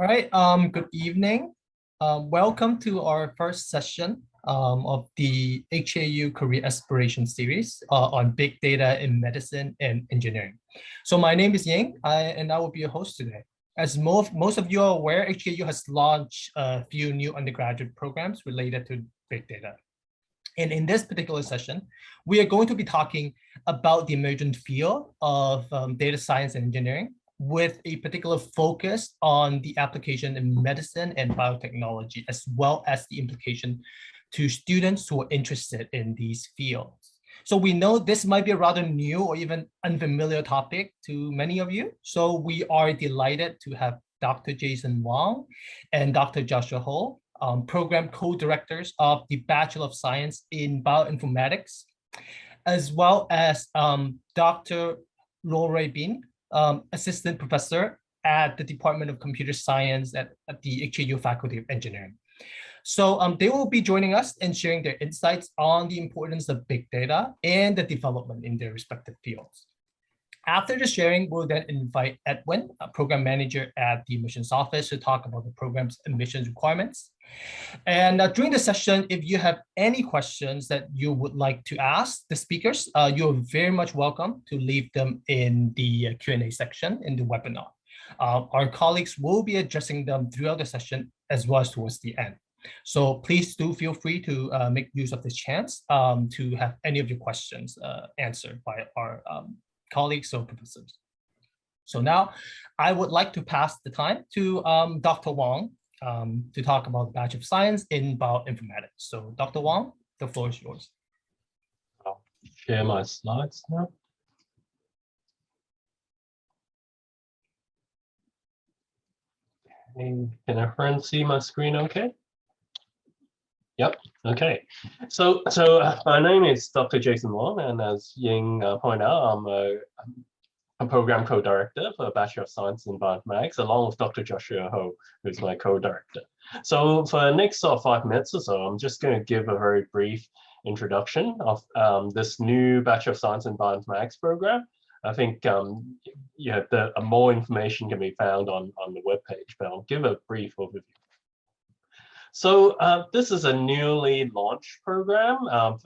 All right, good evening. Welcome to our first session of the HKU Career Aspiration series on big data in medicine and engineering. So my name is Ying, and I will be your host today. As most of you are aware, HKU has launched a few new undergraduate programs related to big data. And in this particular session, we are going to be talking about the emergent field of data science and engineering, with a particular focus on the application in medicine and biotechnology, as well as the implication to students who are interested in these fields. So we know this might be a rather new or even unfamiliar topic to many of you. So we are delighted to have Dr. Jason Wang and Dr. Joshua Ho, program co-directors of the Bachelor of Science in Bioinformatics, as well as Dr. Laura Bin, assistant professor at the Department of Computer Science at the HKU Faculty of Engineering. So they will be joining us and sharing their insights on the importance of big data and the development in their respective fields. After the sharing, we'll then invite Edwin, a program manager at the admissions office, to talk about the program's admissions requirements. And during the session, if you have any questions that you would like to ask the speakers, you're very much welcome to leave them in the Q&A section in the webinar. Our colleagues will be addressing them throughout the session as well as towards the end. So please do feel free to make use of this chance to have any of your questions answered by our colleagues or professors. So now I would like to pass the time to Dr. Wang to talk about the Bachelor of Science in Bioinformatics. So Dr. Wang, the floor is yours. I'll share my slides now. Can everyone see my screen okay? Yep, okay. So my name is Dr. Jason Wang, and as Ying pointed out, I'm a program co-director for Bachelor of Science in Bioinformatics, along with Dr. Joshua Ho, who's my co-director. So for the next 5 minutes or so, I'm just going to give a very brief introduction of this new Bachelor of Science in Bioinformatics program. I think more information can be found on the webpage, but I'll give a brief overview. So this is a newly launched program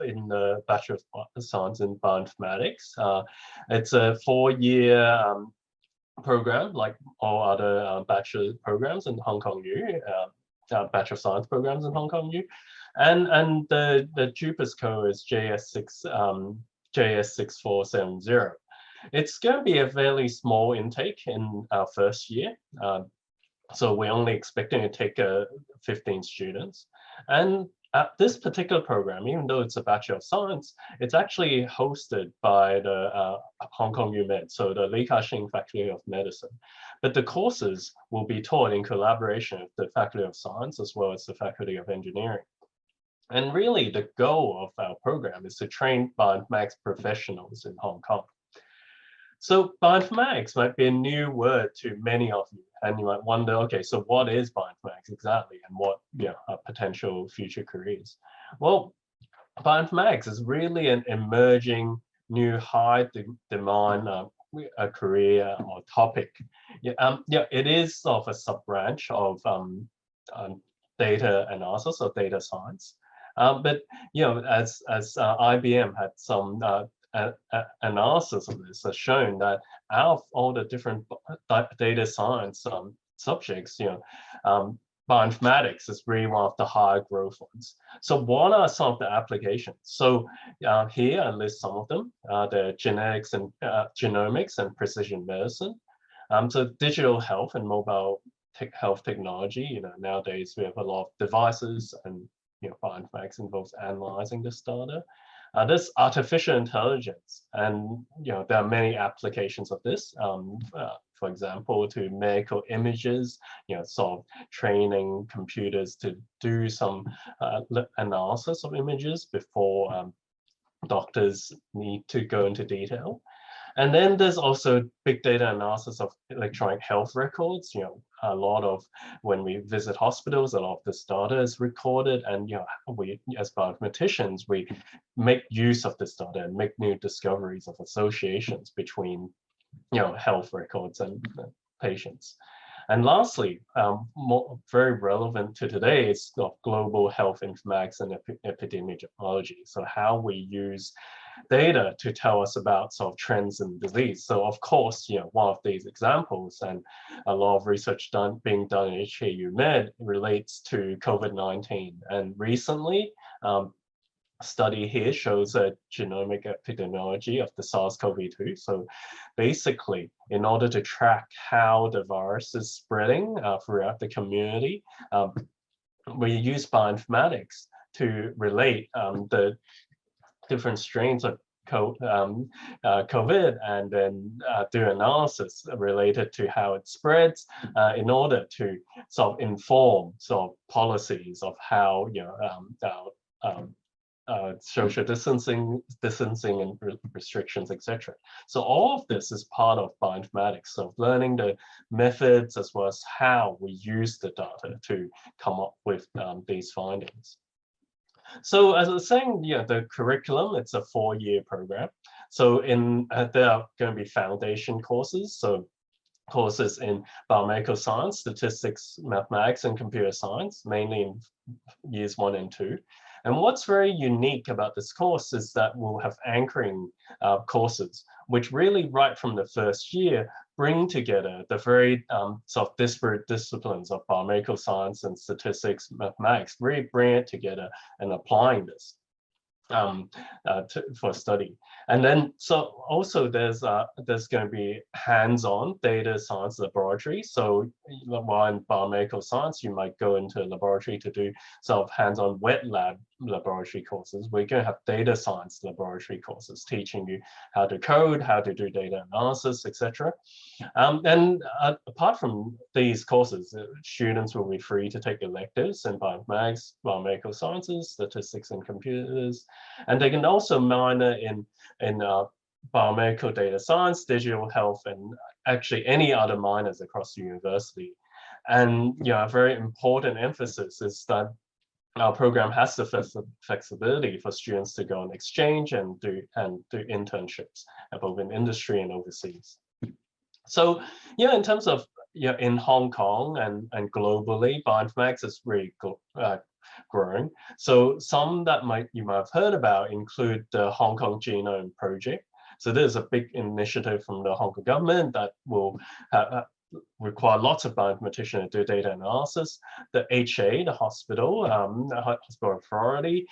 in the Bachelor of Science in Bioinformatics. It's a 4-year program, like all other bachelor programs in Hong Kong U, Bachelor of Science programs in Hong Kong U. And the JUPAS code is JS6470. It's going to be a fairly small intake in our first year. So we're only expecting to take 15 students. And at this particular program, even though it's a Bachelor of Science, it's actually hosted by the Hong Kong UMed, so the Li Ka-shing Faculty of Medicine. But the courses will be taught in collaboration with the Faculty of Science as well as the Faculty of Engineering. And really, the goal of our program is to train bioinformatics professionals in Hong Kong. So bioinformatics might be a new word to many of you, and you might wonder, okay, so what is bioinformatics exactly, and what are potential future careers? Well, bioinformatics is really an emerging new high demand career or topic. It is sort of a sub-branch of data analysis or data science, but as IBM had some analysis of this has shown that out of all the different data science subjects, bioinformatics is really one of the high growth ones. So what are some of the applications? So here I list some of them. The genetics and genomics and precision medicine. So digital health and mobile health technology. Nowadays we have a lot of devices, and bioinformatics involves analyzing this data. There's artificial intelligence, and there are many applications of this. For example, to medical images, sort of training computers to do some analysis of images before doctors need to go into detail. And then there's also big data analysis of electronic health records. A lot of, when we visit hospitals, a lot of this data is recorded, and we, as bioinformaticians, we make use of this data and make new discoveries of associations between health records and patients. And lastly, very relevant to today is global health informatics and epidemiology. So how we use data to tell us about sort of trends in disease. So of course, one of these examples and a lot of research being done in HKU Med relates to COVID-19. And recently, study here shows a genomic epidemiology of the SARS-CoV-2. So basically, in order to track how the virus is spreading throughout the community, we use bioinformatics to relate the different strains of COVID and then do analysis related to how it spreads in order to sort of inform sort of policies of how social distancing and restrictions, etc. So all of this is part of bioinformatics, so learning the methods as well as how we use the data to come up with these findings. So as I was saying, the curriculum, it's a 4-year program. So there are going to be foundation courses, so courses in biomedical science, statistics, mathematics, and computer science, mainly in years 1 and 2. And what's very unique about this course is that we'll have anchoring courses, which really right from the first year bring together the very sort of disparate disciplines of biomedical science and statistics, mathematics, really bring it together and applying this for study. And then, so also there's going to be hands-on data science laboratory. So while in biomedical science, you might go into a laboratory to do sort of hands-on wet lab laboratory courses. We're going to have data science laboratory courses teaching you how to code, how to do data analysis, etc. And apart from these courses, students will be free to take electives in bioinformatics, biomedical sciences, statistics and computers, and they can also minor in biomedical data science, digital health, and actually any other minors across the university. And a very important emphasis is that our program has the flexibility for students to go on exchange and do internships, both in industry and overseas. So in terms of in Hong Kong and globally, bioinformatics is really growing. So some that you might have heard about include the Hong Kong Genome Project. So there's a big initiative from the Hong Kong government that will require lots of bioinformaticians to do data analysis. The HA, the hospital authority,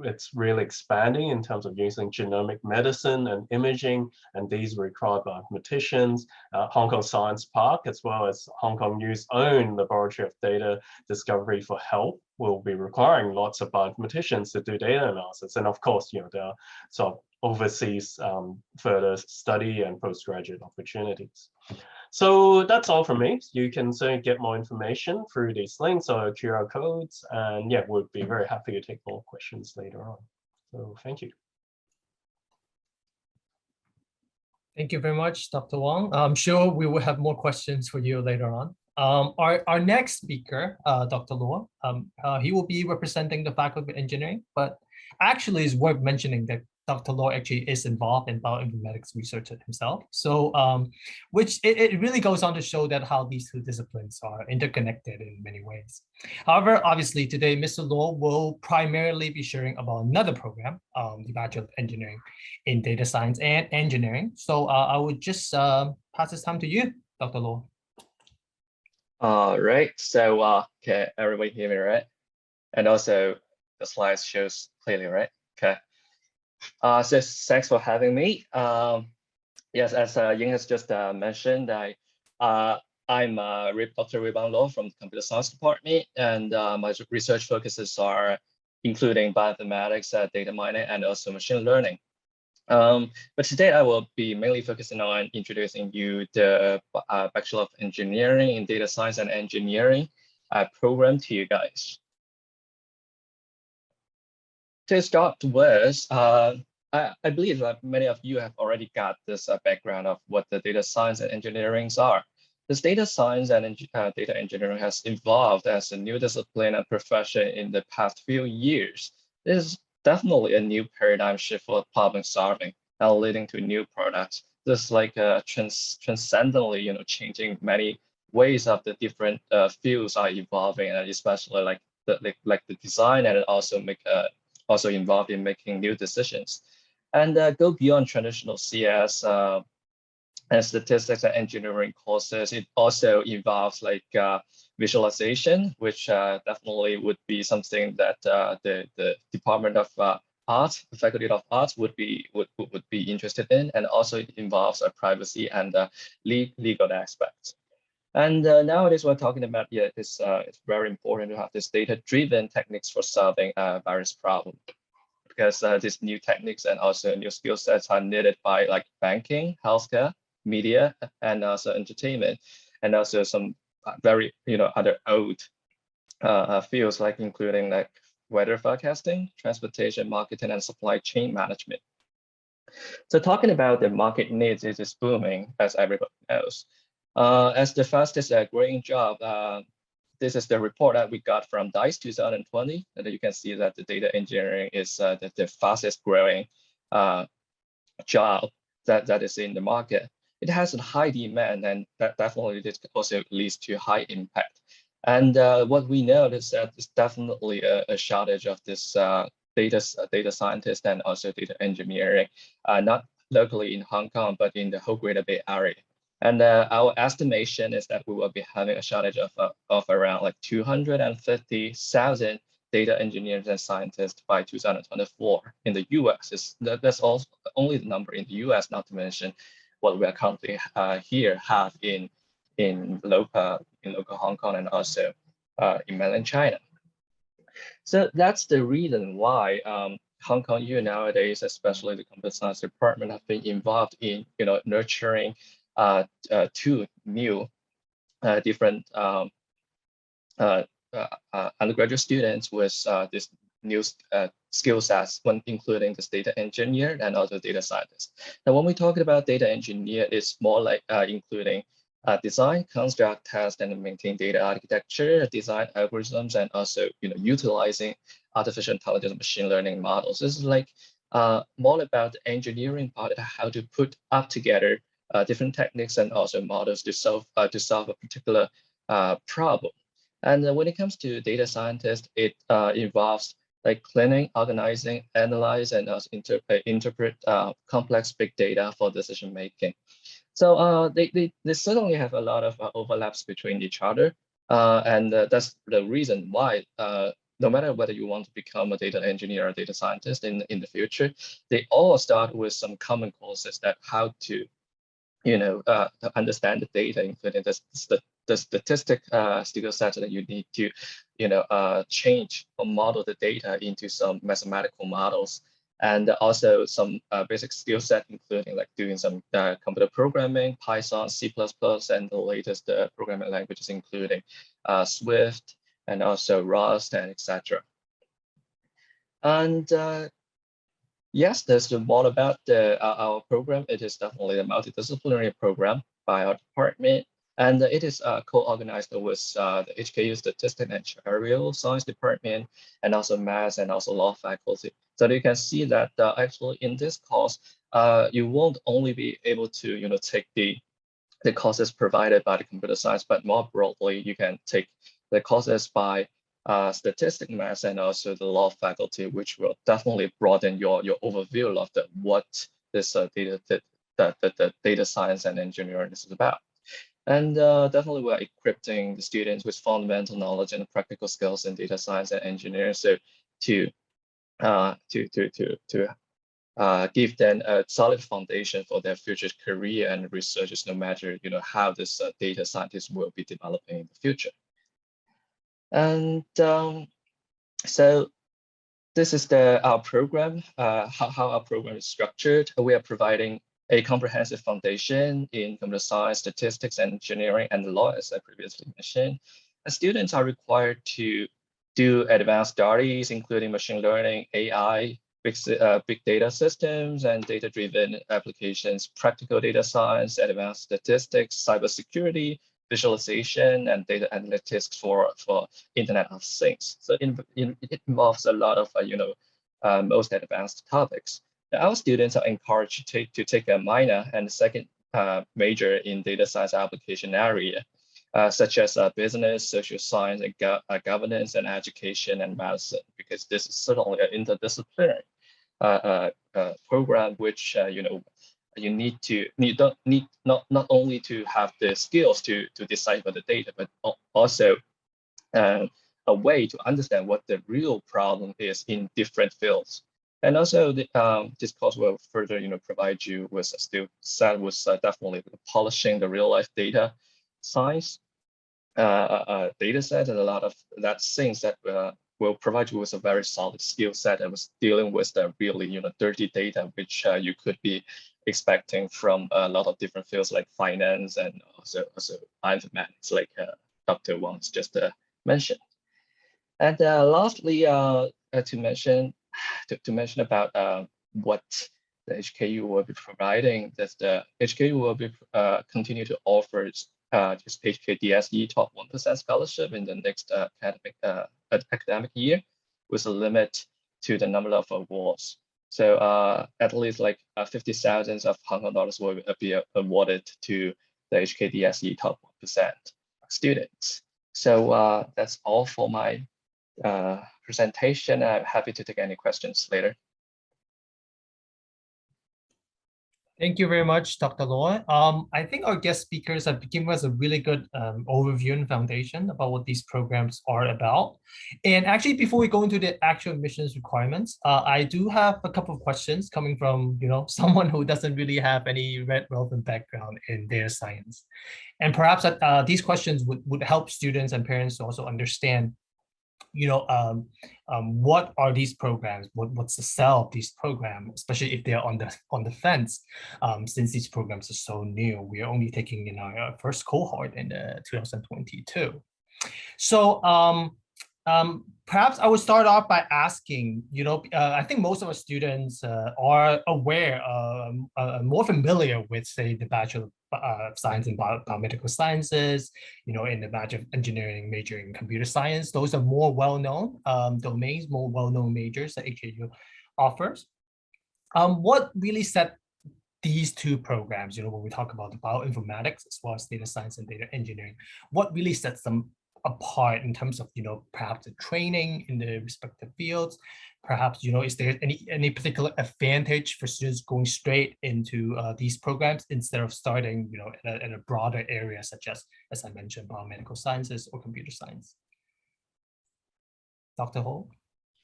it's really expanding in terms of using genomic medicine and imaging, and these require bioinformaticians. Hong Kong Science Park, as well as Hong Kong U's own Laboratory of Data Discovery for Health, will be requiring lots of bioinformaticians to do data analysis. And of course, there are sort of overseas further study and postgraduate opportunities. So that's all from me. You can certainly get more information through these links or QR codes. And we'll be very happy to take more questions later on. So thank you. Thank you very much, Dr. Wong. I'm sure we will have more questions for you later on. Our next speaker, Dr. Luo, he will be representing the Faculty of Engineering, but actually it's worth mentioning that Dr. Luo actually is involved in bioinformatics research himself. So which it really goes on to show that how these two disciplines are interconnected in many ways. However, obviously today, Mr. Luo will primarily be sharing about another program, the Bachelor of Engineering in Data Science and Engineering. So I would just pass this time to you, Dr. Luo. All right, so can everybody hear me, right? And also the slides shows clearly, right? Okay. So thanks for having me. Yes, as Ying has just mentioned, I'm Dr. Weibang Luo from the Computer Science Department, and my research focuses are including bioinformatics, data mining, and also machine learning. But today I will be mainly focusing on introducing you the Bachelor of Engineering in Data Science and Engineering program to you guys. To start with, I believe that many of you have already got this background of what the data science and engineering are. This data science and data engineering has evolved as a new discipline and profession in the past few years. This is definitely a new paradigm shift for problem solving and leading to new products. This is like transcendently, changing many ways of the different fields are evolving, and especially like the design, and also involved in making new decisions, and go beyond traditional CS and statistics and engineering courses. It also involves like visualization, which definitely would be something that the Department of Arts, the Faculty of Arts would be interested in, and also it involves privacy and legal aspects. And nowadays we're talking about, it's very important to have this data-driven techniques for solving various problems, because these new techniques and also new skill sets are needed by like banking, healthcare, media, and also entertainment, and also some very other old fields, like including like weather forecasting, transportation, marketing, and supply chain management. So talking about the market needs, it is booming, as everybody knows. As the fastest growing job, this is the report that we got from DICE 2020, and you can see that the data engineering is the fastest growing job that is in the market. It has a high demand, and that definitely this also leads to high impact. And what we know is that there's definitely a shortage of this data scientist and also data engineering, not locally in Hong Kong, but in the whole Greater Bay Area. And our estimation is that we will be having a shortage of around like 250,000 data engineers and scientists by 2024 in the US. That's also only the number in the US, not to mention what we are currently have in local Hong Kong, and also in mainland China. So that's the reason why Hong Kong U nowadays, especially the computer science department, have been involved in nurturing two new different undergraduate students with this new skill sets, when including this data engineer and also data scientist. Now, when we talk about data engineer, it's more like including design, construct, test, and maintain data architecture, design algorithms, and also utilizing artificial intelligence and machine learning models. This is like more about the engineering part, how to put up together different techniques and also models to solve a particular problem. And when it comes to data scientists, it involves like cleaning, organizing, analyze, and also interpret complex big data for decision making. So they certainly have a lot of overlaps between each other, and that's the reason why no matter whether you want to become a data engineer or data scientist in the future, they all start with some common courses that how to understand the data, including the statistic skill set that you need to change or model the data into some mathematical models, and also some basic skill set, including like doing some computer programming, Python, C++, and the latest programming languages, including Swift and also Rust, and etc. And yes, there's more about our program. It is definitely a multidisciplinary program by our department, and it is co-organized with the HKU Statistics and Career Science Department, and also Math and also Law faculty. So you can see that actually in this course, you won't only be able to take the courses provided by the computer science, but more broadly, you can take the courses by statistics, math, and also the law faculty, which will definitely broaden your overview of what this the data science and engineering is about. And definitely we're equipping the students with fundamental knowledge and practical skills in data science and engineering, so to give them a solid foundation for their future career and research, no matter how this data scientist will be developing in the future. And so this is our program, how our program is structured. We are providing a comprehensive foundation in computer science, statistics, engineering, and law, as I previously mentioned. And students are required to do advanced studies, including machine learning, AI, big data systems, and data-driven applications, practical data science, advanced statistics, cybersecurity, visualization, and data analytics for Internet of Things. So it involves a lot of most advanced topics. Our students are encouraged to take a minor and a second major in data science application area. such as business, social science, and governance, and education and medicine, because this is certainly an interdisciplinary program, which you need not only to have the skills to decipher the data, but also a way to understand what the real problem is in different fields. And also, this course will further, provide you with definitely polishing the real life data science data set, and a lot of that things that will provide you with a very solid skill set and was dealing with the really dirty data, which you could be expecting from a lot of different fields like finance and also bioinformatics, like Dr. Wang's just mentioned. And lastly, to mention about what the HKU will be providing, that the HKU will be continue to offer just HKDSE top 1% scholarship in the next academic year, with a limit to the number of awards. So at least like 50,000 of Hong Kong dollars will be awarded to the HKDSE top 1% students. So that's all for my presentation. I'm happy to take any questions later. Thank you very much, Dr. Loy. I think our guest speakers have given us a really good overview and foundation about what these programs are about. And actually, before we go into the actual admissions requirements, I do have a couple of questions coming from someone who doesn't really have any relevant background in data science. And perhaps these questions would help students and parents to also understand what are these programs? What's the sell of these programs, especially if they're on the fence, since these programs are so new. We are only taking in our first cohort in 2022. So perhaps I would start off by asking, I think most of our students are aware, more familiar with, say, the Bachelor of Science in Biomedical Sciences, in the Bachelor of Engineering major in Computer Science. Those are more well-known domains, more well-known majors that HKU offers. What really set these two programs, when we talk about the bioinformatics as well as data science and data engineering, what really sets them apart in terms of perhaps the training in the respective fields? Perhaps is there any particular advantage for students going straight into these programs instead of starting in a broader area such as I mentioned, biomedical sciences or computer science? Dr. Ho?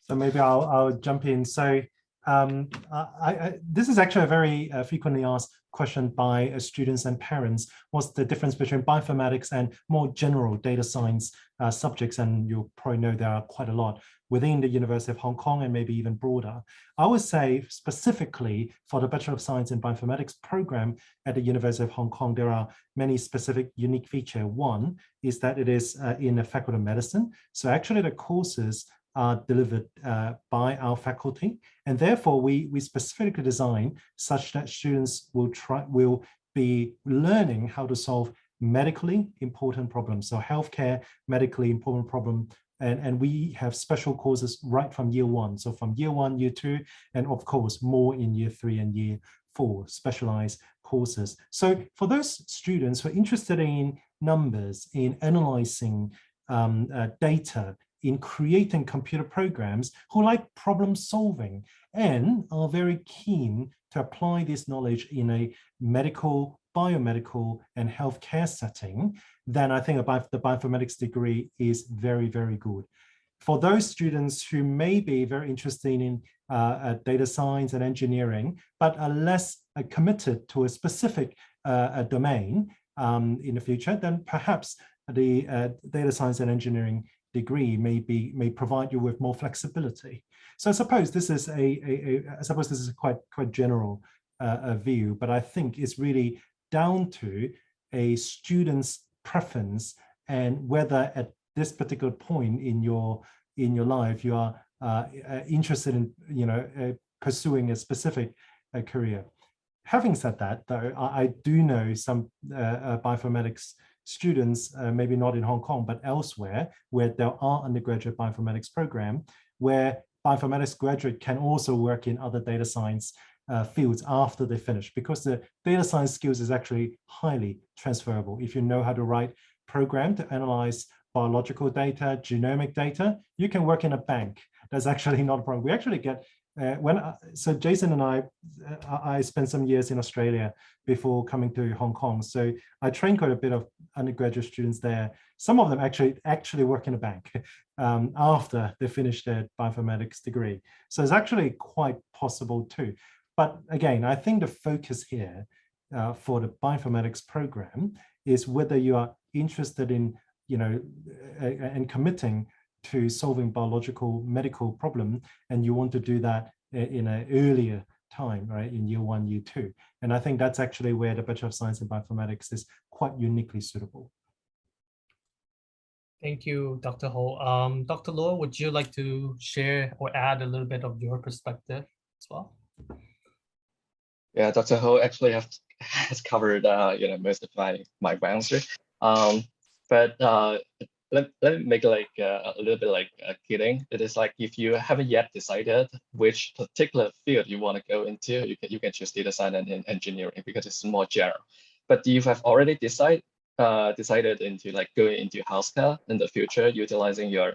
So maybe I'll jump in. So this is actually a very frequently asked question by students and parents. What's the difference between bioinformatics and more general data science subjects? And you'll probably know there are quite a lot within the University of Hong Kong and maybe even broader. I would say specifically for the Bachelor of Science in Bioinformatics program at the University of Hong Kong, there are many specific unique features. One is that it is in the Faculty of Medicine. So actually the courses are delivered by our faculty, and therefore we specifically design such that students will be learning how to solve medically important problems. So healthcare, medically important problem, and we have special courses right from year one. So from year one, year two, and of course more in year 3 and year 4, specialized courses. So for those students who are interested in numbers, in analyzing data, in creating computer programs, who like problem solving and are very keen to apply this knowledge in a medical, biomedical, and healthcare setting, then I think the bioinformatics degree is very, very good. For those students who may be very interested in data science and engineering, but are less committed to a specific domain in the future, then perhaps the data science and engineering degree may provide you with more flexibility. So I suppose this is a quite general view, but I think it's really down to a student's preference and whether at this particular point in your life you are interested in pursuing a specific career. Having said that, though, I do know some bioinformatics students, maybe not in Hong Kong, but elsewhere, where there are undergraduate bioinformatics program, where bioinformatics graduate can also work in other data science fields after they finish, because the data science skills is actually highly transferable. If you know how to write program to analyze biological data, genomic data, you can work in a bank. That's actually not a problem. We actually get, so Jason and I spent some years in Australia before coming to Hong Kong. So I trained quite a bit of undergraduate students there. Some of them actually work in a bank after they finish their bioinformatics degree. So it's actually quite possible too. But again, I think the focus here for the bioinformatics program is whether you are interested in, and committing to solving biological medical problem, and you want to do that in an earlier time, right, in year 1, year 2. And I think that's actually where the Bachelor of Science in Bioinformatics is quite uniquely suitable. Thank you, Dr. Ho. Dr. Loh, would you like to share or add a little bit of your perspective as well? Yeah, Dr. Ho actually has covered most of my answer. But let me make like a little bit like kidding. It is like if you haven't yet decided which particular field you want to go into, you can choose data science and engineering because it's more general. But you have already decided into like going into healthcare in the future, utilizing your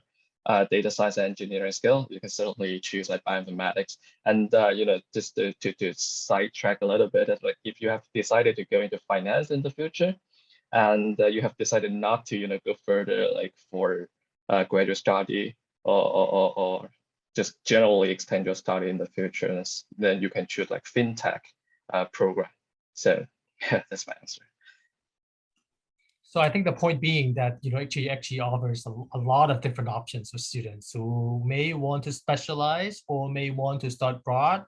data science and engineering skill, you can certainly choose like bioinformatics. And just to sidetrack a little bit, like if you have decided to go into finance in the future, and you have decided not to go further like for graduate study or just generally extend your study in the future, then you can choose like fintech program. So yeah, that's my answer. So I think the point being that HKU actually offers a lot of different options for students who may want to specialize or may want to start broad,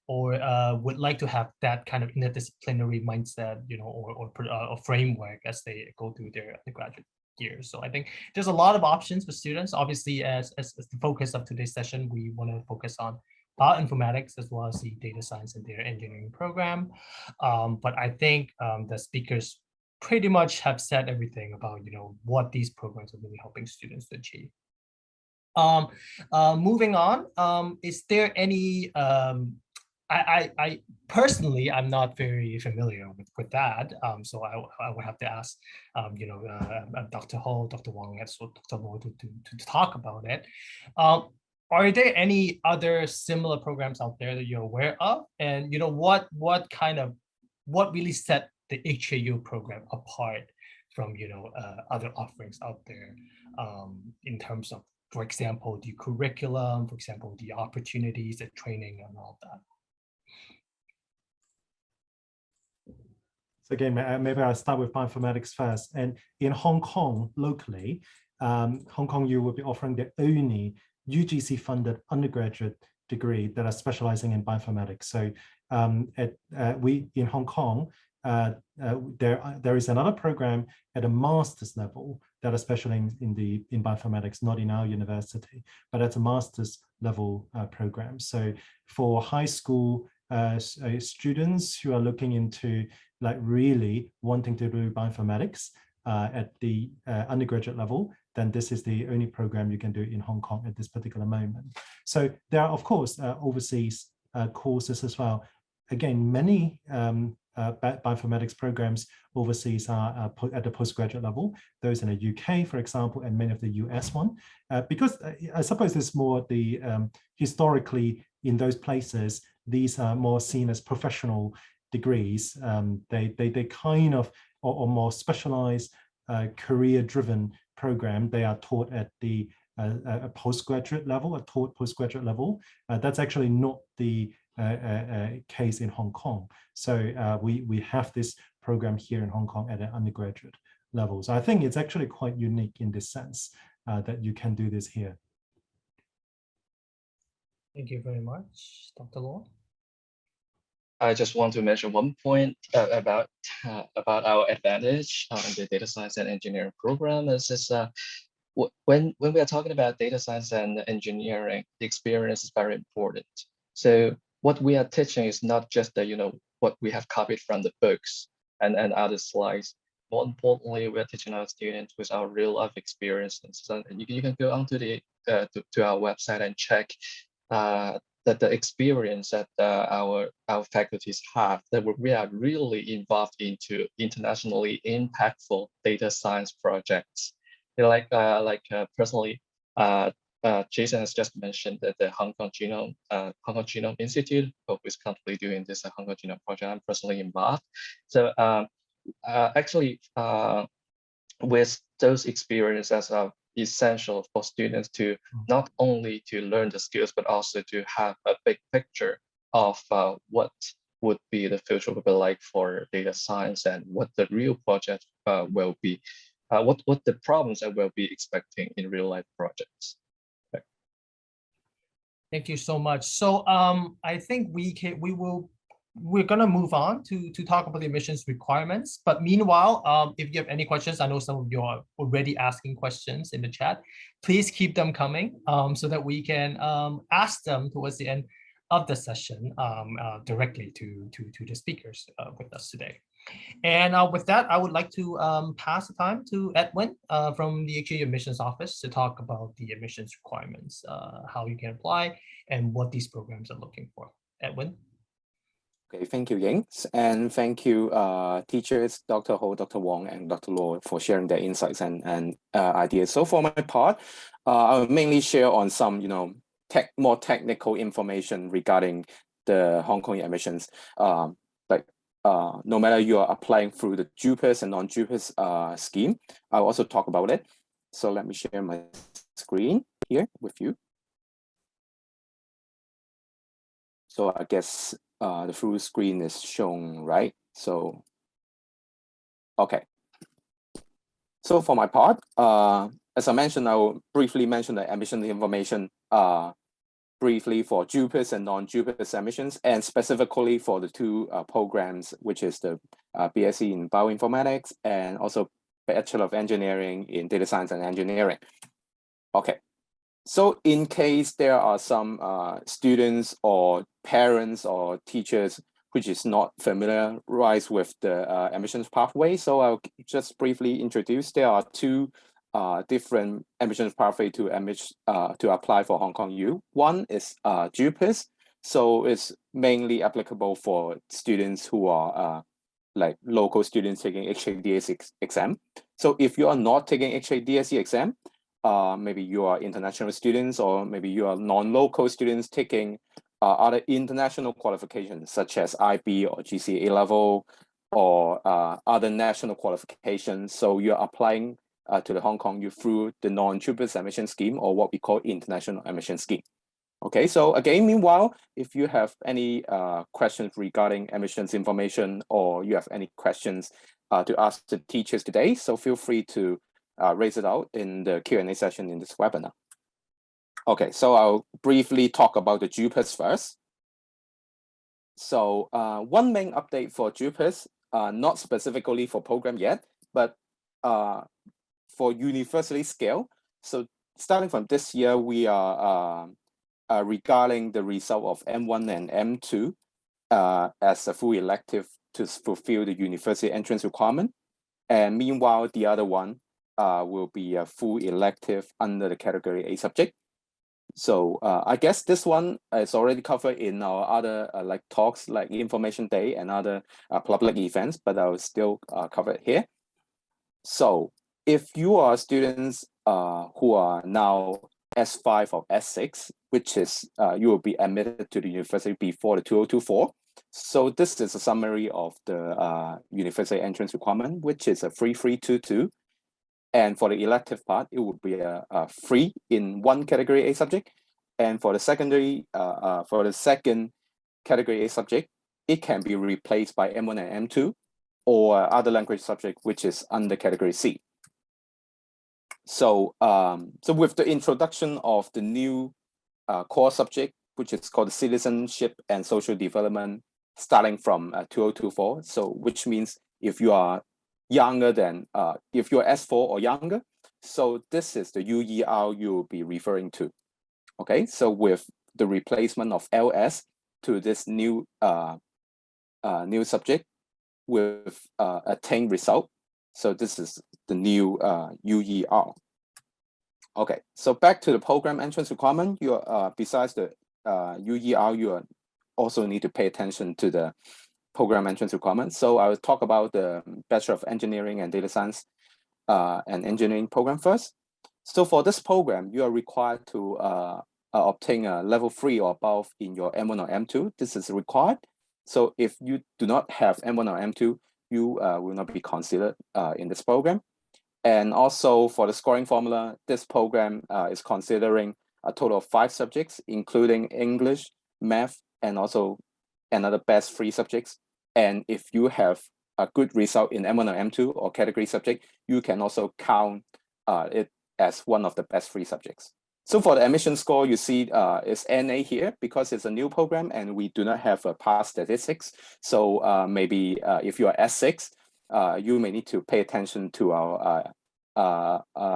or would like to have that kind of interdisciplinary mindset, or framework as they go through their undergraduate years. So I think there's a lot of options for students. Obviously, as the focus of today's session, we want to focus on bioinformatics as well as the data science and data engineering program. But I think the speakers pretty much have said everything about what these programs are really helping students to achieve. Moving on, is there any I personally, I'm not very familiar with that, so I would have to ask, Dr. Ho, Dr. Wang, and so Dr. Lo to talk about it. Are there any other similar programs out there that you're aware of? And what really set the HKU program apart from other offerings out there, in terms of, for example, the curriculum, for example, the opportunities, the training, and all that? So again, maybe I'll start with bioinformatics first. And in Hong Kong, locally, Hong Kong U will be offering the only UGC-funded undergraduate degree that are specializing in bioinformatics. So in Hong Kong, there is another program at a master's level that are specializing in bioinformatics, not in our university, but at a master's level program. So for high school students who are looking into like really wanting to do bioinformatics at the undergraduate level, then this is the only program you can do in Hong Kong at this particular moment. So there are, of course, overseas courses as well. Again, many bioinformatics programs overseas are at the postgraduate level, those in the UK, for example, and many of the US one, because I suppose there's more the historically in those places, these are more seen as professional degrees. They kind of, or more specialized career-driven program, they are taught at the postgraduate level, postgraduate level. That's actually not the case in Hong Kong. So we have this program here in Hong Kong at an undergraduate level. So I think it's actually quite unique in this sense that you can do this here. Thank you very much, Dr. Law. I just want to mention one point about our advantage on the data science and engineering program. Is when we are talking about data science and engineering, the experience is very important. So what we are teaching is not just the what we have copied from the books and other slides. More importantly, we are teaching our students with our real life experiences. So you can go onto the to our website and check the experience that our faculties have, that we are really involved into internationally impactful data science projects. Personally, Jason has just mentioned that the Hong Kong Genome Institute is currently doing this Hong Kong Genome project. I'm personally involved. So actually, with those experiences are essential for students to not only to learn the skills, but also to have a big picture of what would be the future will be like for data science and what the real project will be, what the problems that we'll be expecting in real life projects. Okay. Thank you so much. So I think we're gonna move on to talk about the admissions requirements. But meanwhile, if you have any questions, I know some of you are already asking questions in the chat. Please keep them coming so that we can ask them towards the end of the session directly to the speakers with us today. And with that, I would like to pass the time to Edwin from the HKU admissions office to talk about the admissions requirements, how you can apply, and what these programs are looking for. Edwin. Okay, thank you, Yings, and thank you, teachers, Dr. Ho, Dr. Wong, and Dr. Law for sharing their insights and ideas. So for my part, I'll mainly share on some, more technical information regarding the Hong Kong admissions. No matter you are applying through the JUPAS and non-JUPAS scheme, I'll also talk about it. So let me share my screen here with you. So I guess the full screen is shown, right? So, okay. So for my part, as I mentioned, I will briefly mention the admission information briefly for JUPAS and non-JUPAS admissions, and specifically for the two programs, which is the BSc in Bioinformatics and also Bachelor of Engineering in Data Science and Engineering. Okay. So in case there are some students or parents or teachers which is not familiarized with the admissions pathway, so I'll just briefly introduce. There are two different admissions pathway to apply for Hong Kong U. One is JUPAS, so it's mainly applicable for students who are like local students taking HKDSE exam. So if you are not taking HKDSE exam, maybe you are international students, or maybe you are non-local students taking other international qualifications such as IB or GCA level or other national qualifications. So you're applying to the Hong Kong U through the non-JUPAS admission scheme, or what we call international admission scheme. Okay, so again, meanwhile, if you have any questions regarding admissions information, or you have any questions to ask the teachers today, so feel free to raise it out in the Q&A session in this webinar. Okay, so I'll briefly talk about the JUPAS first. So one main update for JUPAS, not specifically for program yet, but for university scale. So starting from this year, we are regarding the result of M1 and M2 as a full elective to fulfill the university entrance requirement. And meanwhile, the other one will be a full elective under the category A subject. So I guess this one is already covered in our other like talks, like Information Day and other public events, but I will still cover it here. So if you are students who are now S5 or S6, which is you will be admitted to the university before the 2024. So this is a summary of the university entrance requirement, which is a 3322. And for the elective part, it would be a free in one category A subject. And for the second category A subject, it can be replaced by M1 and M2 or other language subject, which is under category C. So, so with the introduction of the new core subject, which is called Citizenship and Social Development, starting from 2024, so which means if you are younger than, if you're S4 or younger, so this is the UER you'll be referring to. Okay, so with the replacement of LS to this new new subject with attained result, so this is the new UER. Okay, so back to the program entrance requirement. You besides the UER, you also need to pay attention to the program entrance requirements. So I will talk about the Bachelor of Engineering and Data Science and Engineering program first. So for this program, you are required to obtain a level 3 or above in your M1 or M2. This is required. So if you do not have M1 or M2, you will not be considered in this program. And also for the scoring formula, this program is considering a total of 5 subjects, including English, math, and also another best 3 subjects. And if you have a good result in M1 or M2 or category subject, you can also count it as one of the best 3 subjects. So for the admission score, you see it's NA here because it's a new program and we do not have a past statistics. So maybe if you are S6, you may need to pay attention to our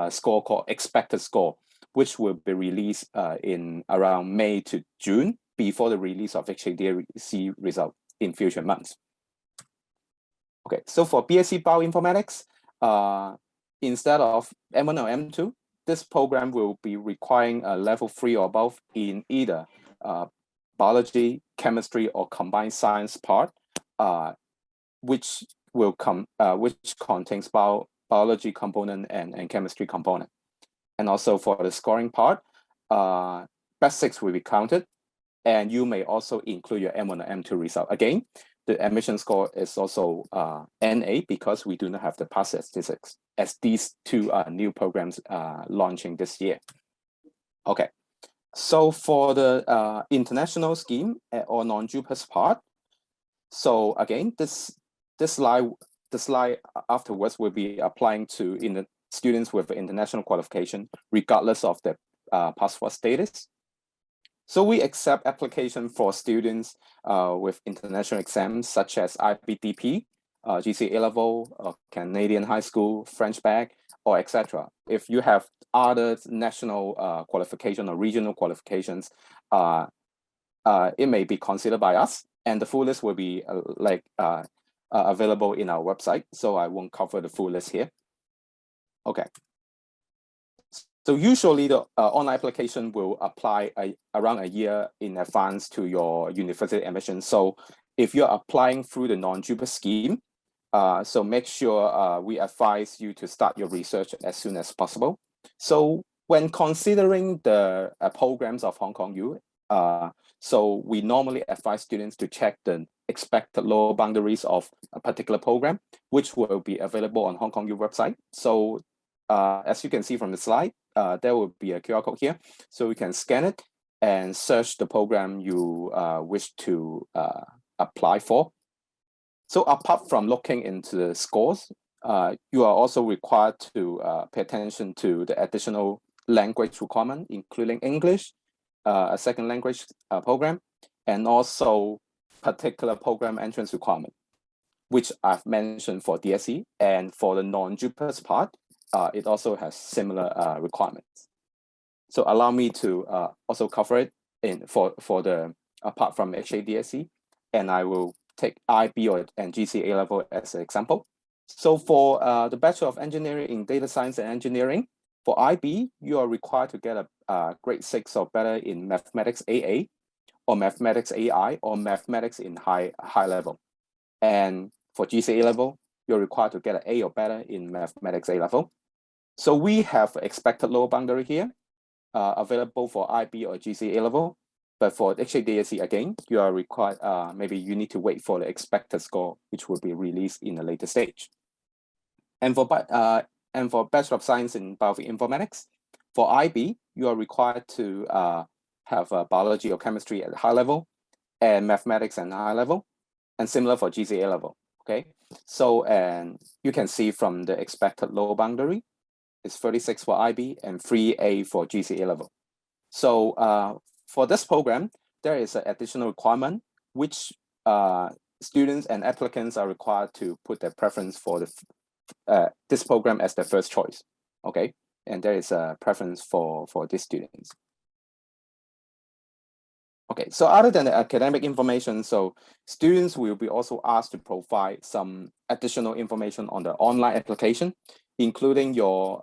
score called expected score, which will be released in around May to June before the release of HKDC result in future months. Okay, so for BSc Bioinformatics, instead of M1 or M2, this program will be requiring a level 3 or above in either biology, chemistry, or combined science part, which contains biology component and chemistry component. And also for the scoring part, best 6 will be counted, and you may also include your M1 or M2 result. Again, the admission score is also NA because we do not have the past statistics, as these 2 new programs launching this year. Okay, so for the international scheme or non-JUPAS part, so again, the slide afterwards will be applying to students with international qualification, regardless of their passport status. So we accept application for students with international exams such as IBDP, GCA level, Canadian high school, French bac, or etc. If you have other national qualification or regional qualifications, it may be considered by us, and the full list will be available in our website. So I won't cover the full list here. Okay. So usually the online application will apply around a year in advance to your university admission. So if you're applying through the non-JUPAS scheme, so make sure we advise you to start your research as soon as possible. So when considering the programs of Hong Kong U, so we normally advise students to check the expected lower boundaries of a particular program, which will be available on Hong Kong U website. So as you can see from the slide, there will be a QR code here, so you can scan it and search the program you wish to apply for. So apart from looking into the scores, you are also required to pay attention to the additional language requirement, including English, a second language program, and also particular program entrance requirement, which I've mentioned for DSE, and for the non-JUPAS part, it also has similar requirements. So allow me to also cover it for the apart from HKDSE, and I will take IB and GCA level as an example. So for the Bachelor of Engineering in Data Science and Engineering, for IB, you are required to get a grade 6 or better in Mathematics AA, or Mathematics AI, or Mathematics in high level. And for GCA level, you're required to get an A or better in Mathematics A level. So we have expected lower boundary here, available for IB or GCA level. But for HKDSE, again, you are required, maybe you need to wait for the expected score, which will be released in a later stage. And for Bachelor of Science in Bioinformatics, for IB, you are required to have biology or chemistry at high level, and mathematics at high level, and similar for GCA level, okay? So, and you can see from the expected lower boundary, it's 36 for IB and 3A for GCA level. So for this program, there is an additional requirement, which students and applicants are required to put their preference for this program as their first choice, okay? And there is a preference for these students. Okay, so other than the academic information, so students will be also asked to provide some additional information on the online application, including your,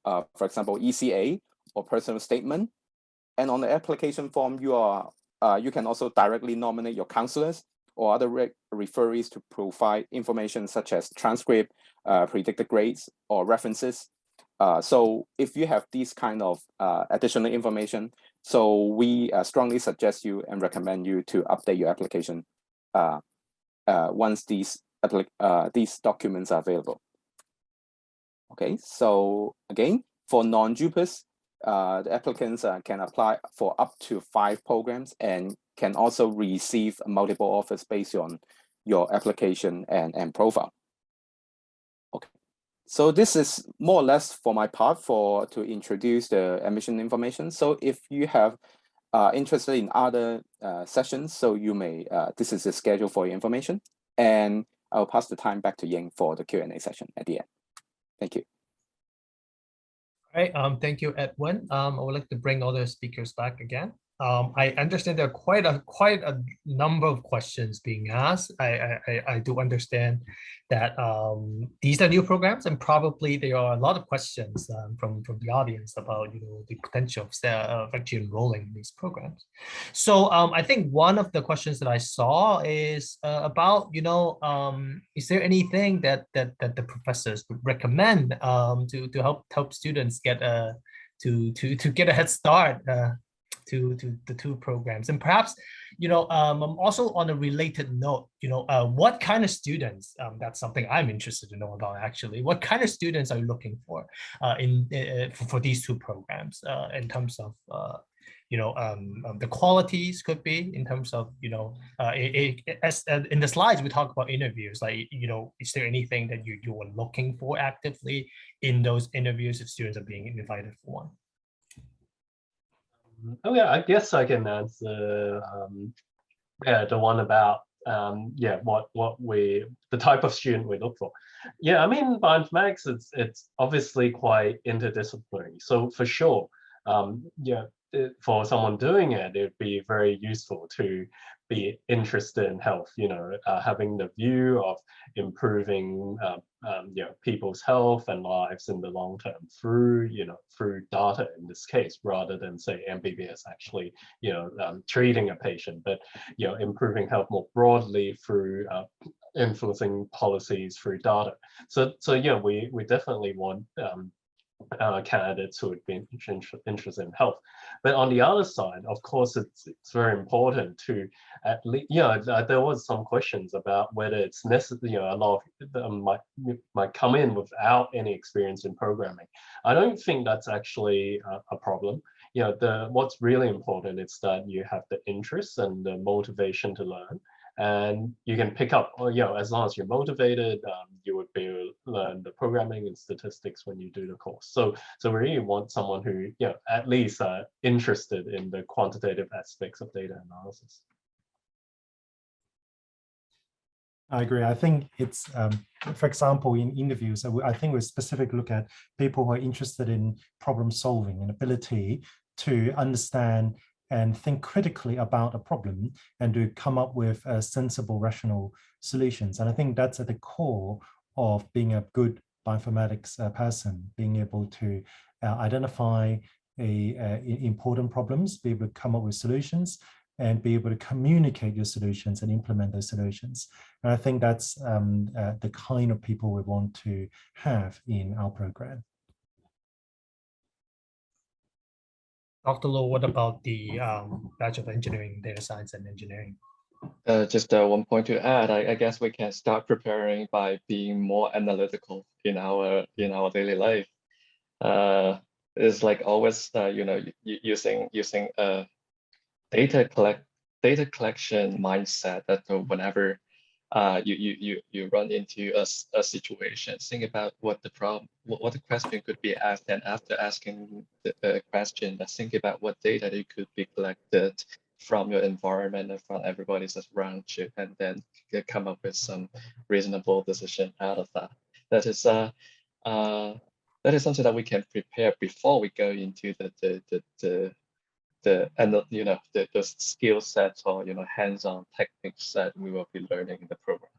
for example, ECA or personal statement. And on the application form, you are you can also directly nominate your counselors or other referees to provide information such as transcript, predicted grades, or references. So if you have these kind of additional information, so we strongly suggest you and recommend you to update your application once these documents are available. Okay, so again, for non-JUPAS, the applicants can apply for up to 5 programs and can also receive multiple offers based on your application and profile. Okay, so this is more or less for my part to introduce the admission information. So if you have interested in other sessions, so you may, this is the schedule for your information, and I'll pass the time back to Ying for the Q&A session at the end. Thank you. All right, thank you, Edwin. I would like to bring all the speakers back again. I understand there are quite a number of questions being asked. I do understand that these are new programs, and probably there are a lot of questions from the audience about the potential of actually enrolling in these programs. So I think one of the questions that I saw is about is there anything that the professors would recommend to help students get to get a head start to the 2 programs? And perhaps also on a related note, what kind of students, that's something I'm interested to know about actually. What kind of students are you looking for for these 2 programs in terms of the qualities could be in terms of as in the slides we talk about interviews, like is there anything that you were looking for actively in those interviews if students are being invited for one? Oh yeah, I guess I can answer the one about the type of student we look for. Yeah, I mean, bioinformatics, it's obviously quite interdisciplinary. So for sure, for someone doing it, it'd be very useful to be interested in health, having the view of improving people's health and lives in the long term through data in this case, rather than say MBBS actually treating a patient, but improving health more broadly through influencing policies through data. So yeah, we definitely want candidates who would be interested in health. But on the other side, of course, it's very important to at least, there was some questions about whether it's necessary, a lot of them might come in without any experience in programming. I don't think that's actually a problem. What's really important is that you have the interest and the motivation to learn. And you can pick up, as long as you're motivated, you would be able to learn the programming and statistics when you do the course. So we really want someone who, at least interested in the quantitative aspects of data analysis. I agree. I think it's, for example, in interviews, I think we specifically look at people who are interested in problem solving and ability to understand and think critically about a problem and to come up with sensible, rational solutions. And I think that's at the core of being a good bioinformatics person, being able to identify important problems, be able to come up with solutions, and be able to communicate your solutions and implement those solutions. And I think that's the kind of people we want to have in our program. Dr. Low, what about the Bachelor of Engineering, Data Science and Engineering? Just one point to add, I guess we can start preparing by being more analytical in our daily life. It's like always, using data collection mindset that whenever you run into a situation, think about what the problem, what the question could be asked, and after asking the question, think about what data you could be collected from your environment and from everybody that's around you, and then come up with some reasonable decision out of that. That is something that we can prepare before we go into the skill sets or hands-on techniques that we will be learning in the program.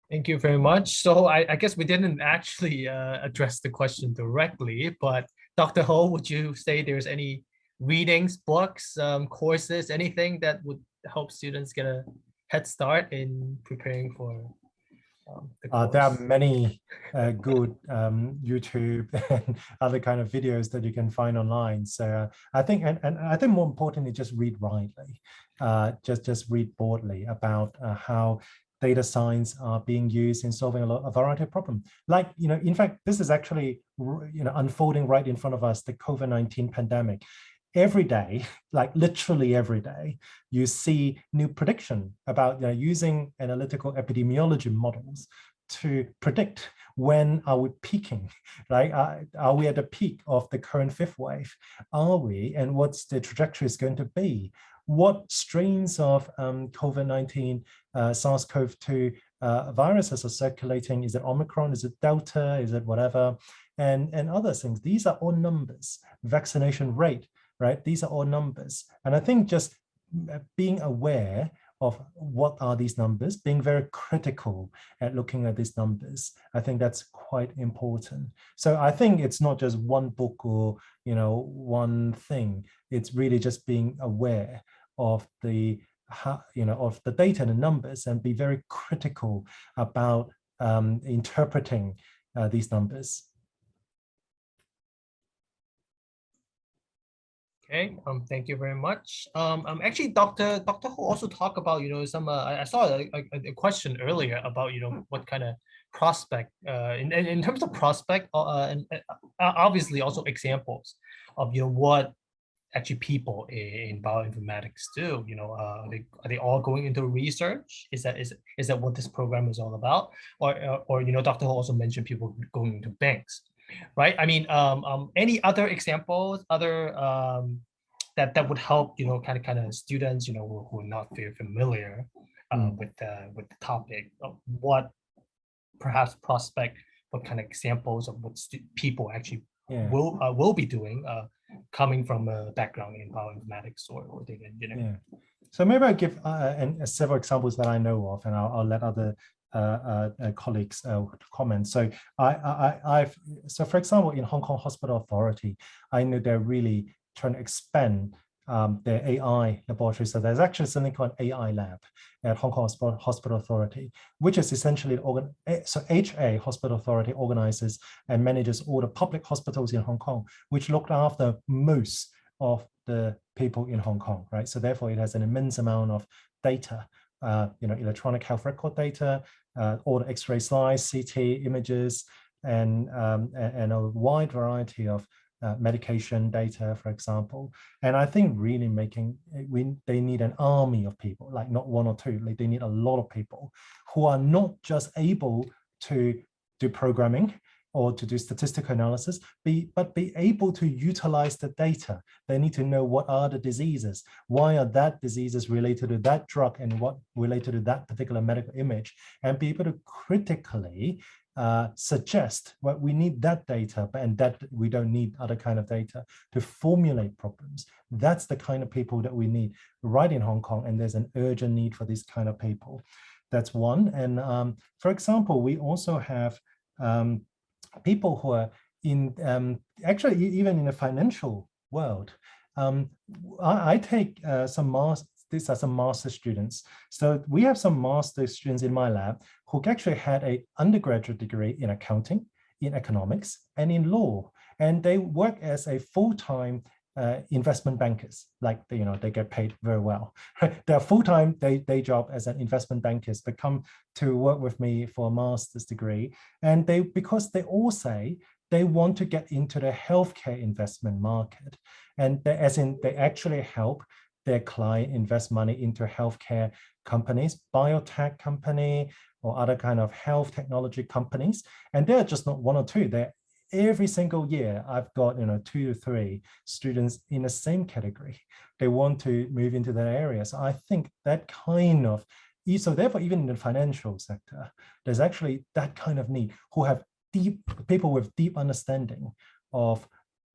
Thank you very much. So I guess we didn't actually address the question directly, but Dr. Ho, would you say there's any readings, books, courses, anything that would help students get a head start in preparing for the course? There are many good YouTube and other kind of videos that you can find online. So I think, and I think more importantly, just read widely, just read broadly about how data science are being used in solving a variety of problems. Like, in fact, this is actually, unfolding right in front of us, the COVID-19 pandemic. Every day, like literally every day, you see new prediction about using analytical epidemiology models to predict when are we peaking, right? Are we at the peak of the current fifth wave? Are we, and what's the trajectory is going to be? What strains of COVID-19 SARS-CoV-2 viruses are circulating? Is it Omicron? Is it Delta? Is it whatever? And other things. These are all numbers. Vaccination rate, right? These are all numbers. And I think just being aware of what are these numbers, being very critical at looking at these numbers, I think that's quite important. So I think it's not just one book or one thing. It's really just being aware of the of the data and the numbers, and be very critical about interpreting these numbers. Okay, thank you very much. Actually, Dr. Ho also talked about, some, I saw a question earlier about, what kind of prospect, in terms of prospect, and obviously also examples of, what actually people in bioinformatics do. Are they all going into research? Is that what this program is all about? Or Dr. Ho also mentioned people going into banks. Right. I mean, any other examples, that would help, kind of students, who are not very familiar with the topic of what perhaps prospect, what kind of examples of what people actually will be doing, coming from a background in bioinformatics or data engineering. Yeah. So maybe I'll give several examples that I know of, and I'll let other colleagues comment. So so for example, in Hong Kong Hospital Authority, I know they're really trying to expand their AI laboratory. So there's actually something called AI Lab at Hong Kong Hospital Authority, which is essentially so HA Hospital Authority organizes and manages all the public hospitals in Hong Kong, which look after most of the people in Hong Kong, right? So therefore, it has an immense amount of data, electronic health record data, all the X-ray slides, CT images, and a wide variety of medication data, for example. And I think really they need an army of people, like not one or two, like they need a lot of people who are not just able to do programming or to do statistical analysis, but be able to utilize the data. They need to know what are the diseases, why are that diseases related to that drug, and what related to that particular medical image, and be able to critically suggest what we need that data, and that we don't need other kind of data to formulate problems. That's the kind of people that we need right in Hong Kong, and there's an urgent need for these kind of people. That's one. And for example, we also have people who are in actually even in the financial world. I take these are some master students. So we have some master students in my lab who actually had an undergraduate degree in accounting, in economics, and in law. And they work as a full-time investment bankers, like they get paid very well. They're full-time day job as an investment bankers, but come to work with me for a master's degree. And because they all say they want to get into the healthcare investment market, and they actually help their client invest money into healthcare companies, biotech company, or other kind of health technology companies. And they're just not one or two. Every single year, I've got 2 to 3 students in the same category. They want to move into that area. So I think that kind of, so therefore, even in the financial sector, there's actually that kind of need, who have people with deep understanding of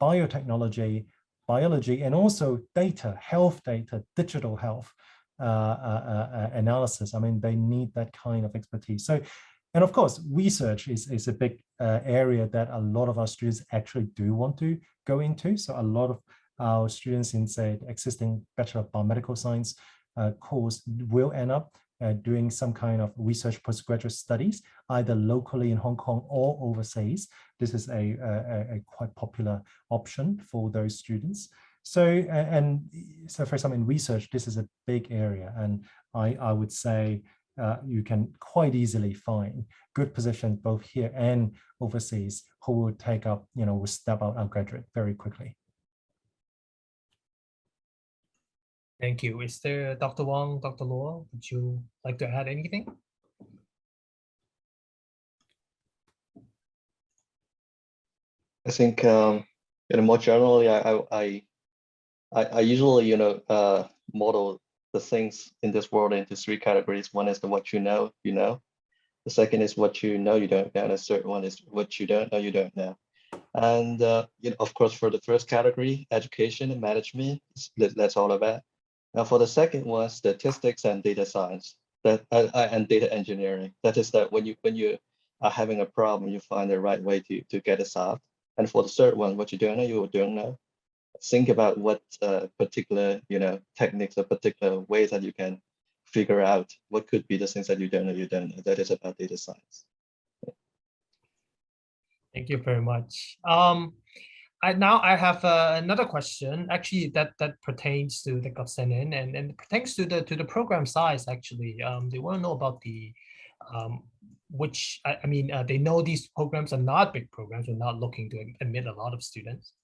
biotechnology, biology, and also data, health data, digital health analysis. I mean, they need that kind of expertise. So, and of course, research is a big area that a lot of our students actually do want to go into. So a lot of our students in, say, existing Bachelor of Biomedical Science course will end up doing some kind of research postgraduate studies, either locally in Hong Kong or overseas. This is a quite popular option for those students. So, so for example, in research, this is a big area, and I would say you can quite easily find good positions both here and overseas who will take up, will step out our graduate very quickly. Thank you. Is there Dr. Wong, Dr. Luo, would you like to add anything? I think, more generally, I usually, model the things in this world into three categories. One is the what you know, The second is what you know you don't know. And the third one is what you don't know you don't know. And of course, for the first category, education and management, that's all about. Now, for the second one, statistics and data science, and data engineering. That is that when you are having a problem, you find the right way to get it solved. And for the third one, what you don't know, you don't know. Think about what particular techniques or particular ways that you can figure out what could be the things that you don't know. That is about data science. Thank you very much. Now I have another question, actually, that pertains to the Gopsenin and pertains to the program size. Actually, they want to know about the they know these programs are not big programs. We're not looking to admit a lot of students.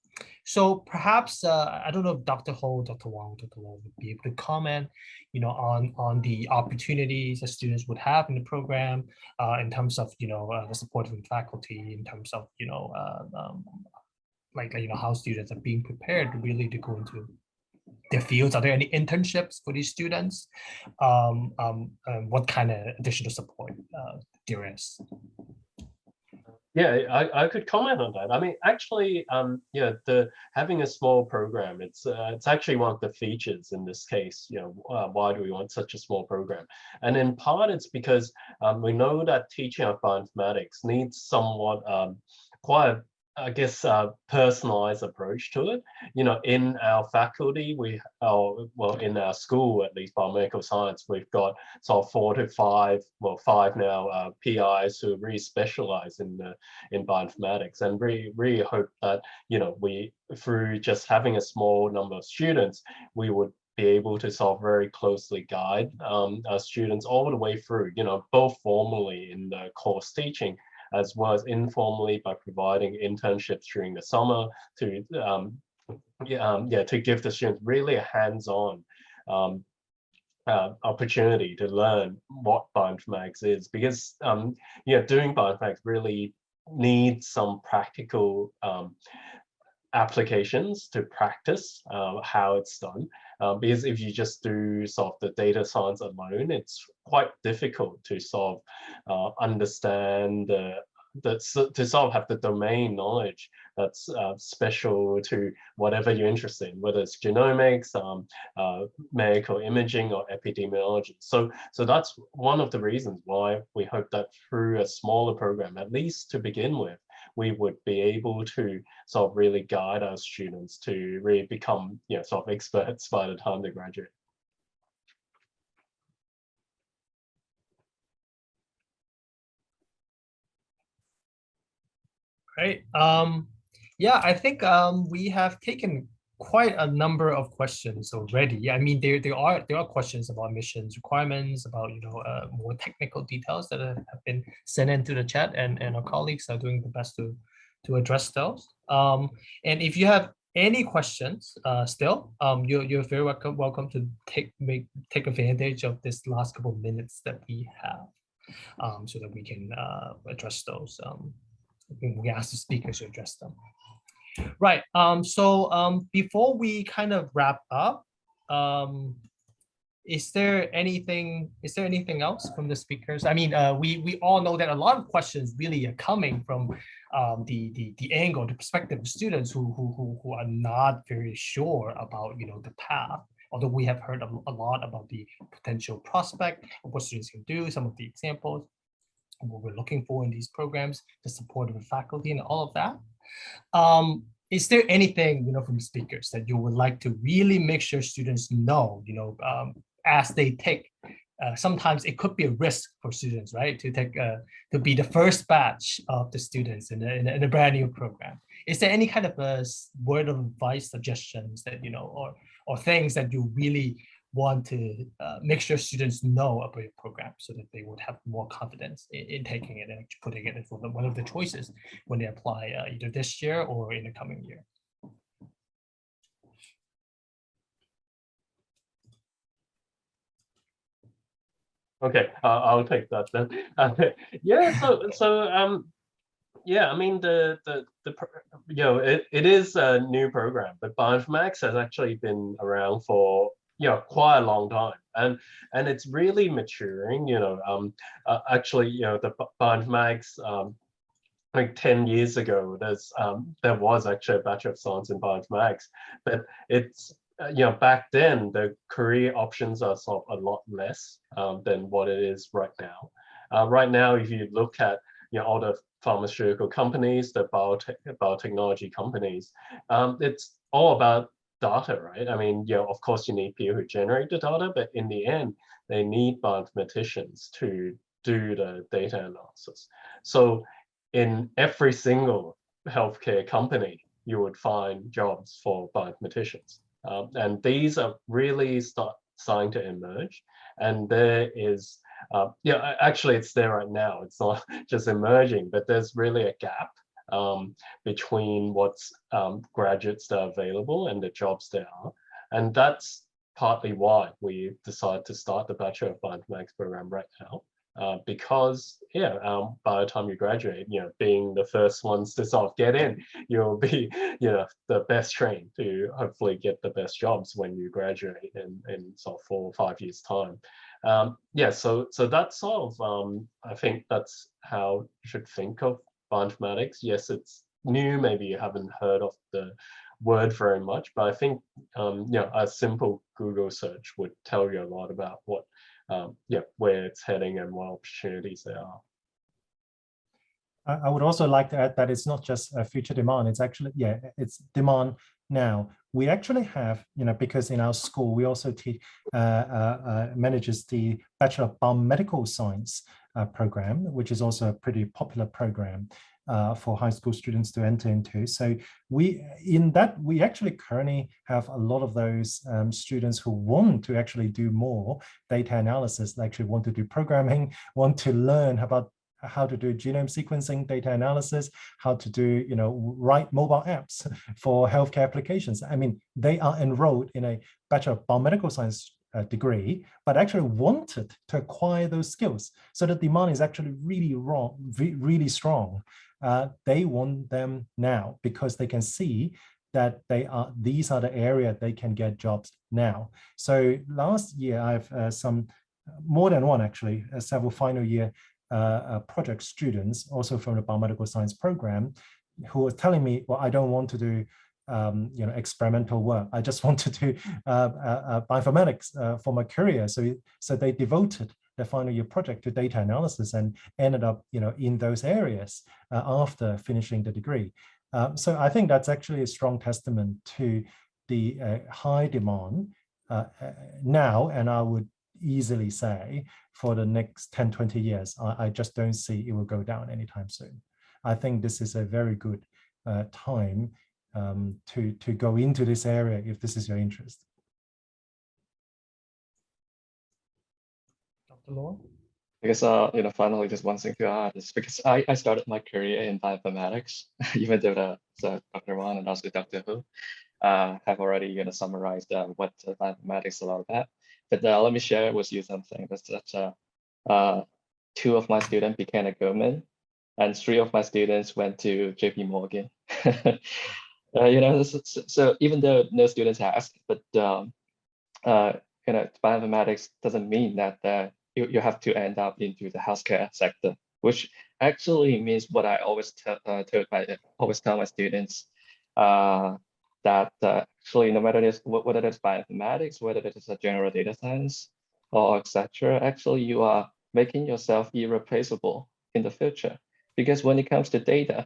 So perhaps I don't know if Dr. Ho, Dr. Wong would be able to comment, on the opportunities that students would have in the program, in terms of the support from faculty, in terms of how students are being prepared really to go into their fields. Are there any internships for these students? What kind of additional support there is? Yeah, I could comment on that. I mean, actually, having a small program, it's actually one of the features in this case. Why do we want such a small program? And in part, it's because we know that teaching of bioinformatics needs somewhat quite a personalized approach to it. In our faculty, in our school, at least biomedical science, we've got sort of 4 to 5, 5 now, PIs who really specialize in bioinformatics, and really hope that, we, through just having a small number of students, we would be able to sort of very closely guide our students all the way through, both formally in the course teaching, as well as informally by providing internships during the summer to give the students really a hands-on opportunity to learn what bioinformatics is, because doing bioinformatics really needs some practical applications to practice how it's done. Because if you just do sort of the data science alone, it's quite difficult to sort of understand to sort of have the domain knowledge that's special to whatever you're interested in, whether it's genomics, medical imaging, or epidemiology. So that's one of the reasons why we hope that through a smaller program, at least to begin with, we would be able to sort of really guide our students to really become sort of experts by the time they graduate. Right. Yeah, I think we have taken quite a number of questions already. Yeah, I mean, there are questions about missions requirements, about more technical details that have been sent into the chat, and our colleagues are doing the best to address those. And if you have any questions still, you're very welcome to take advantage of this last couple of minutes that we have, so that we can address those. We ask the speakers to address them. Right. So before we kind of wrap up, is there anything else from the speakers? I mean, we all know that a lot of questions really are coming from the angle, the perspective of students who are not very sure about the path. Although we have heard a lot about the potential prospect of what students can do, some of the examples, what we're looking for in these programs, the support of the faculty, and all of that. is there anything, from speakers that you would like to really make sure students know, as they take, sometimes it could be a risk for students, right? To take, to be the first batch of the students in a brand new program. Is there any kind of a word of advice, suggestions that, or things that you really want to make sure students know about your program so that they would have more confidence in taking it and putting it as one of the choices when they apply either this year or in the coming year? Okay, I'll take that then. Yeah, I mean it is a new program, but bioinformatics has actually been around for quite a long time, and it's really maturing. Actually, the bioinformatics, like 10 years ago, there was actually a Bachelor of Science in bioinformatics, but it's back then the career options are sort of a lot less than what it is right now. Right now, if you look at all the pharmaceutical companies, the biotechnology companies, it's all about data, right? I mean, of course you need people who generate the data, but in the end, they need bioinformaticians to do the data analysis. So in every single healthcare company, you would find jobs for bioinformaticians. And these are really starting to emerge. And there is, actually it's there right now. It's not just emerging, but there's really a gap between what's graduates that are available and the jobs there are. And that's partly why we decided to start the Bachelor of Bioinformatics program right now. Because by the time you graduate, being the first ones to sort of get in, you'll be, the best trained to hopefully get the best jobs when you graduate in sort of 4 or 5 years time. So that's sort of, I think that's how you should think of bioinformatics. Yes, it's new. Maybe you haven't heard of the word very much, but I think a simple Google search would tell you a lot about what where it's heading and what opportunities there are. I would also like to add that it's not just a future demand, it's actually, it's demand now. We actually have, because in our school, we also teach, manages the Bachelor of Biomedical Science program, which is also a pretty popular program for high school students to enter into. So we actually currently have a lot of those students who want to actually do more data analysis, actually want to do programming, want to learn about how to do genome sequencing, data analysis, how to do, write mobile apps for healthcare applications. I mean, they are enrolled in a Bachelor of Biomedical Science degree, but actually wanted to acquire those skills. So the demand is actually really strong. They want them now because they can see that these are the area they can get jobs now. So last year, I've more than one actually, several final year project students, also from the biomedical science program, who were telling me, well, I don't want to do experimental work. I just want to do bioinformatics for my career. So they devoted their final year project to data analysis and ended up, in those areas after finishing the degree. So I think that's actually a strong testament to the high demand now, and I would easily say for the next 10, 20 years, I just don't see it will go down anytime soon. I think this is a very good time to go into this area if this is your interest. Dr. Law? I guess, finally, just one thing to add is because I started my career in bioinformatics, even though Dr. Wan and also Dr. Hu have already summarized what bioinformatics is all about. But let me share with you something. That's that 2 of my students became a government, and 3 of my students went to JP Morgan. So even though no students asked, but bioinformatics doesn't mean that you have to end up into the healthcare sector, which actually means what I always tell my students, that actually no matter whether it's bioinformatics, whether it is a general data science or etc., actually you are making yourself irreplaceable in the future. Because when it comes to data,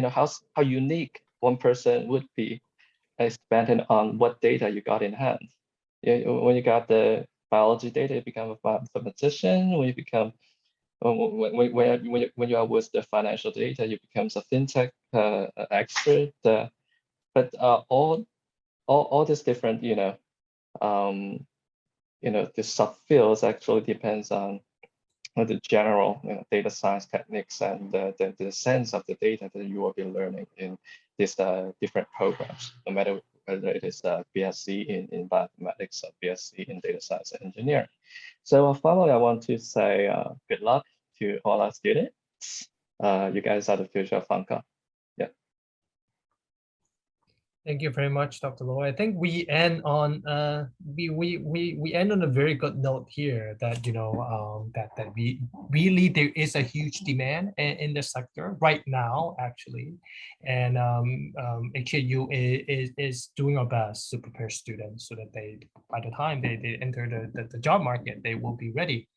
how unique one person would be, is depending on what data you got in hand. When you got the biology data, you become a mathematician. When you become when you are with the financial data, you become a fintech expert. But all these different the subfields actually depends on the general data science techniques and the sense of the data that you will be learning in these different programs, no matter whether it is BSc in bioinformatics or BSc in data science and engineering. So finally, I want to say good luck to all our students. You guys are the future of Hong Kong. Thank you very much, Dr. Lo. I think we end on we end on a very good note here that that we really there is a huge demand in the sector right now actually, and HKU is doing our best to prepare students so that they by the time they enter the job market they will be ready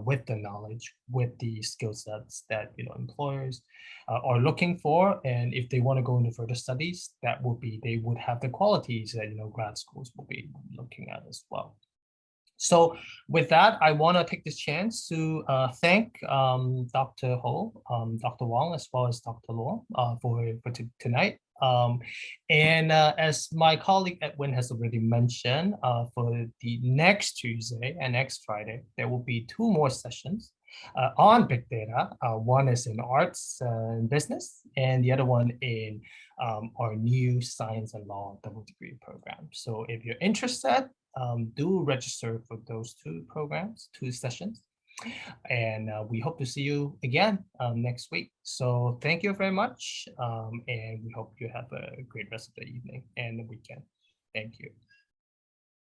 with the knowledge, with the skill sets that employers are looking for, and if they want to go into further studies, that would be they would have the qualities that grad schools will be looking at as well. So with that, I want to take this chance to thank Dr. Ho, Dr. Wang, as well as Dr. Lo for tonight. And as my colleague Edwin has already mentioned, for the next Tuesday and next Friday, there will be 2 more sessions on big data. One is in arts and business, and the other one in our new science and law double degree program. So if you're interested, do register for those 2 programs, 2 sessions. And we hope to see you again next week. So thank you very much. And we hope you have a great rest of the evening and the weekend. Thank you.